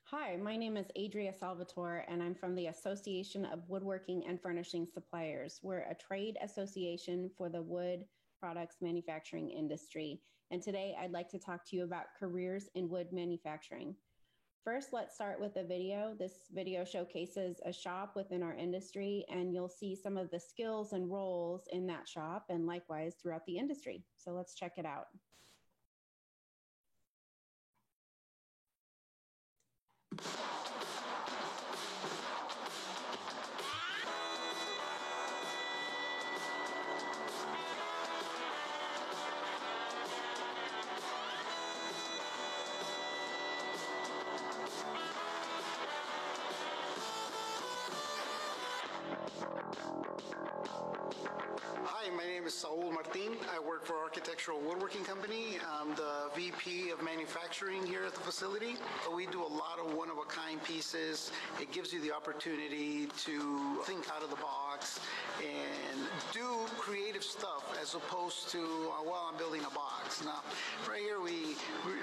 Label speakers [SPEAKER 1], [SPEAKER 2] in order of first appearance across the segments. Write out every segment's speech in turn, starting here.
[SPEAKER 1] Hi, my name is Adria Salvatore, and I'm from the Association of Woodworking and Furnishing Suppliers. We're a trade association for the wood products manufacturing industry. And today I'd like to talk to you about careers in wood manufacturing. First, let's start with a video. This video showcases a shop within our industry, and you'll see some of the skills and roles in that shop and likewise throughout the industry. So let's check it out.
[SPEAKER 2] Hi, my name is Saul Martin. I work for Architectural Woodworking Company. I'm the VP of Manufacturing here at the facility. We do a lot of one-of-a-kind pieces. It gives you the opportunity to think out of the box and do creative stuff as opposed to, well, I'm building a box. Now, right here, we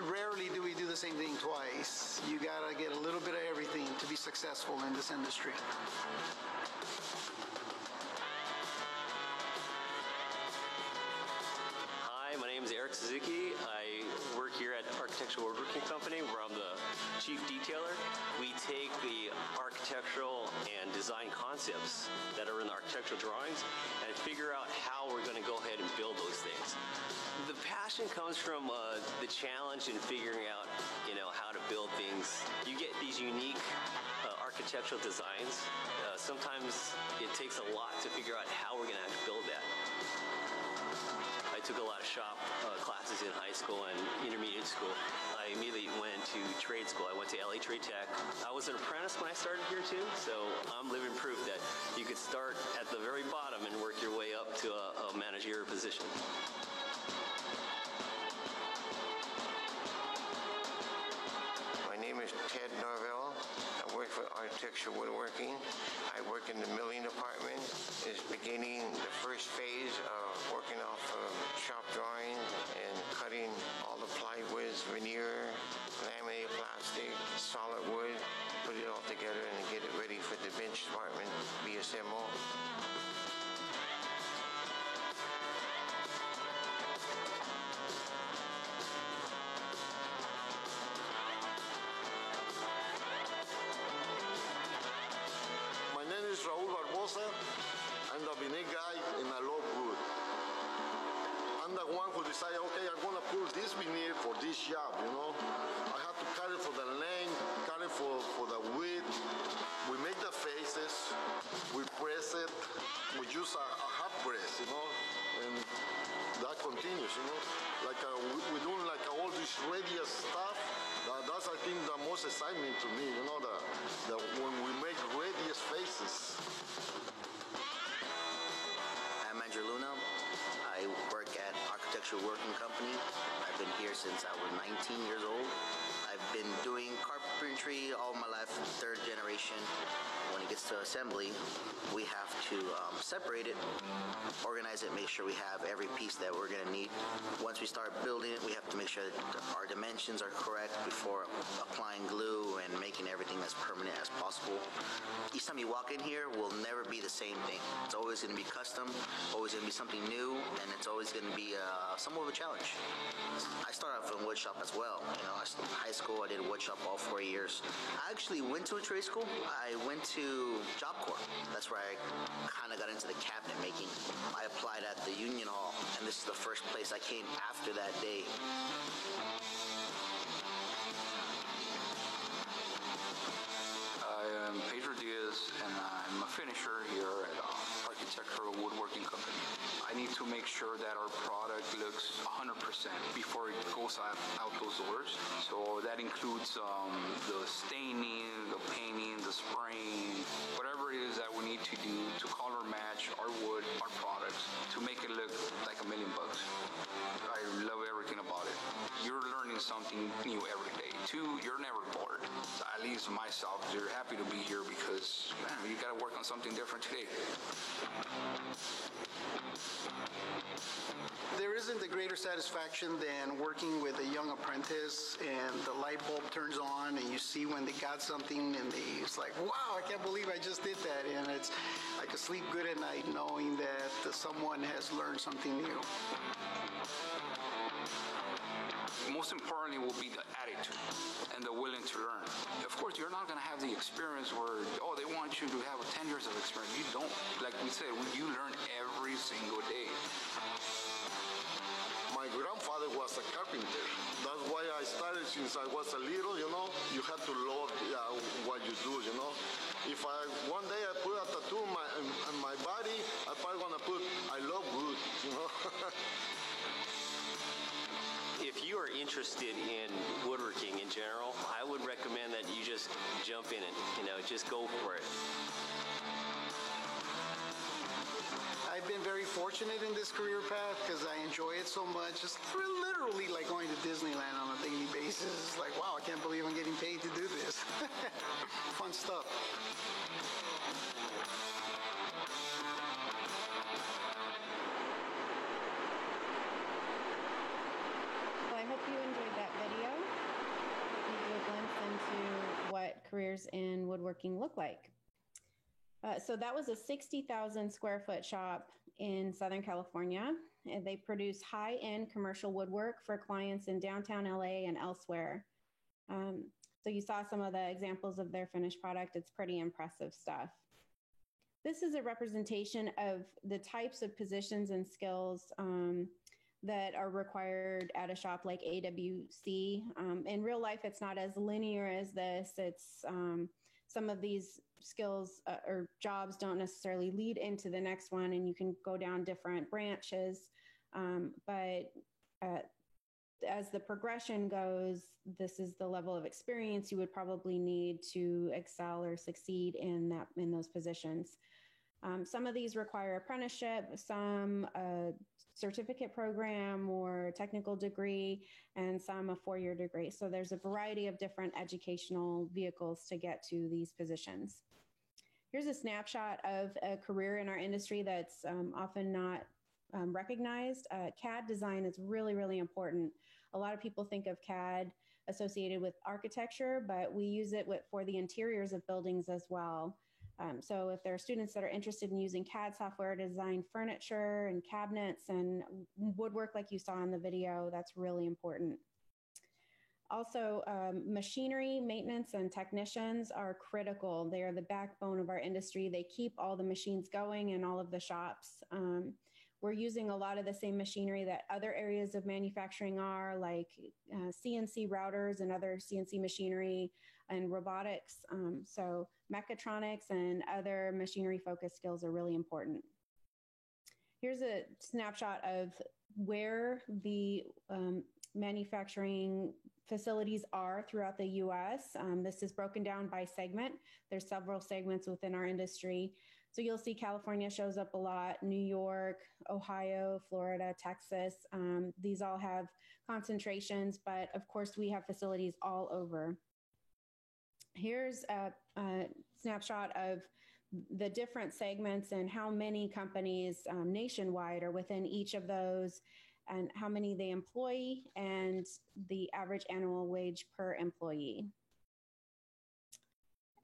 [SPEAKER 2] rarely do we do the same thing twice. You gotta get a little bit of everything to be successful in this industry.
[SPEAKER 3] My name is Eric Suzuki. I work here at Architectural Woodworking Company where I'm the chief detailer. We take the architectural and design concepts that are in the architectural drawings and figure out how we're going to go ahead and build those things. The passion comes from the challenge in figuring out, how to build things. You get these unique architectural designs. Sometimes it takes a lot to figure out how we're going to actually build that. I took a lot of shop classes in high school and intermediate school. I immediately went to trade school. I went to LA Trade Tech. I was an apprentice when I started here too, so I'm living proof that you could start at the very bottom and work your way up to a managerial position.
[SPEAKER 4] My name is Ted Norvell. I work for Architectural Woodworking. I work in the milling department. It's beginning the first phase of working off of shop drawing and cutting all the plywoods, veneer, laminated plastic, solid wood, put it all together and get it ready for the bench department to be assembled.
[SPEAKER 5] My name is Raul Barbosa. I'm the veneer guy and I love wood. I'm the one who decided, okay, I'm gonna pull this veneer for this job, I have to cut it for the length, cut it for the width. We make the faces, we press it, we use a hot press, and that continues, Like we're doing like all this radius stuff. That's, I think, the most excitement to me, when we make radius faces.
[SPEAKER 6] I'm Andrew Luna. I work at Architectural Working Company. I've been here since I was 19 years old. I've been doing carpentry all my life, third generation. When it gets to assembly, we have to separate it, organize it, make sure we have every piece that we're going to need. Once we start building it, we have to make sure that our dimensions are correct before applying glue and making everything as permanent as possible. Each time you walk in here will never be the same thing. It's always going to be custom, always going to be something new, and it's always going to be somewhat of a challenge. I started off in wood shop as well. High school, I did wood shop all 4 years. I actually went to a trade school. I went to Job Corps. That's where I kind of got into the cabinet making. I applied at the Union Hall, and this is the first place I came after that day.
[SPEAKER 7] I am Pedro Diaz, and I'm a finisher here at Architectural Woodworking Company. I need to make sure that our product looks 100% before it goes out those doors. So that includes the staining, the painting, the spraying, whatever it is that we need to do to color match our wood, our products, to make it look like $1,000,000. I love everything everything about it. You're learning something new every day. Two, you're never bored. So at least myself, you're happy to be here because, man, you got to work on something different today.
[SPEAKER 2] There isn't a greater satisfaction than working with a young apprentice and the light bulb turns on and you see when they got something and it's like, wow, I can't believe I just did that. And I can sleep good at night knowing that someone has learned something new.
[SPEAKER 7] Most importantly will be the attitude and the willing to learn. Of course, you're not going to have the experience where, oh, they want you to have 10 years of experience. You don't. Like we said, you learn every single day.
[SPEAKER 5] My grandfather was a carpenter. That's why I started since I was a little, you know. You have to love what you do, you know. If one day I put a tattoo on my body, I'm probably going to put, I love wood, you know.
[SPEAKER 3] If you are interested in woodworking in general, I would recommend that you just jump in it, just go for it.
[SPEAKER 2] I've been very fortunate in this career path because I enjoy it so much. It's literally like going to Disneyland on a daily basis. It's like, wow, I can't believe I'm getting paid to do this. Fun stuff.
[SPEAKER 1] Well, I hope you enjoyed that video. It gives you a glimpse into what careers in woodworking look like. So that was a 60,000 square foot shop in Southern California. And they produce high-end commercial woodwork for clients in downtown LA and elsewhere. So you saw some of the examples of their finished product. It's pretty impressive stuff. This is a representation of the types of positions and skills that are required at a shop like AWC. In real life, it's not as linear as this. It's some of these skills or jobs don't necessarily lead into the next one, and you can go down different branches. But as the progression goes, this is the level of experience you would probably need to excel or succeed in those positions. Some of these require apprenticeship, some certificate program or technical degree, and some a 4-year degree. So there's a variety of different educational vehicles to get to these positions. Here's a snapshot of a career in our industry that's often not recognized. CAD design is really, really important. A lot of people think of CAD associated with architecture, but we use it for the interiors of buildings as well. So if there are students that are interested in using CAD software to design furniture and cabinets and woodwork like you saw in the video, that's really important. Also, machinery, maintenance, and technicians are critical. They are the backbone of our industry. They keep all the machines going in all of the shops. We're using a lot of the same machinery that other areas of manufacturing are, like CNC routers and other CNC machinery and robotics. So mechatronics and other machinery-focused skills are really important. Here's a snapshot of where the manufacturing facilities are throughout the U.S. This is broken down by segment. There's several segments within our industry. So you'll see California shows up a lot, New York, Ohio, Florida, Texas. These all have concentrations, but of course we have facilities all over. Here's a snapshot of the different segments and how many companies nationwide are within each of those, and how many they employ, and the average annual wage per employee.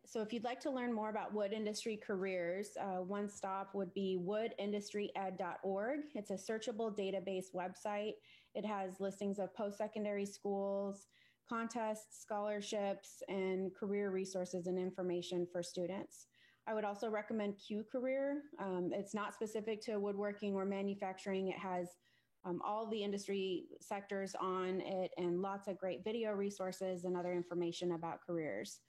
[SPEAKER 1] So if you'd like to learn more about wood industry careers, one stop would be woodindustryed.org. It's a searchable database website. It has listings of post-secondary schools, contests, scholarships, and career resources and information for students. I would also recommend Q Career. It's not specific to woodworking or manufacturing. It has all the industry sectors on it and lots of great video resources and other information about careers.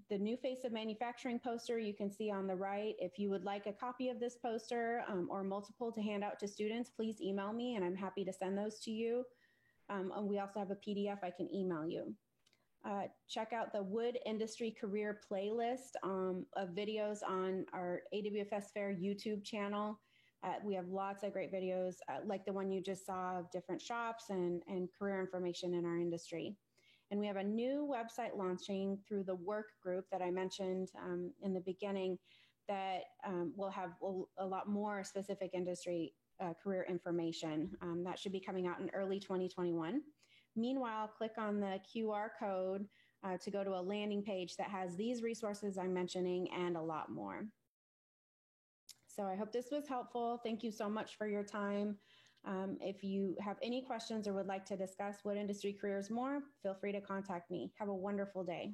[SPEAKER 1] The New Face of Manufacturing poster you can see on the right. If you would like a copy of this poster or multiple to hand out to students, please email me and I'm happy to send those to you. And we also have a PDF I can email you. Check out the Wood Industry Career playlist of videos on our AWFS Fair YouTube channel. We have lots of great videos like the one you just saw of different shops and career information in our industry. And we have a new website launching through the work group that I mentioned in the beginning that will have a lot more specific industry career information. That should be coming out in early 2021. Meanwhile, click on the QR code to go to a landing page that has these resources I'm mentioning and a lot more. So I hope this was helpful. Thank you so much for your time. If you have any questions or would like to discuss wood industry careers more, feel free to contact me. Have a wonderful day.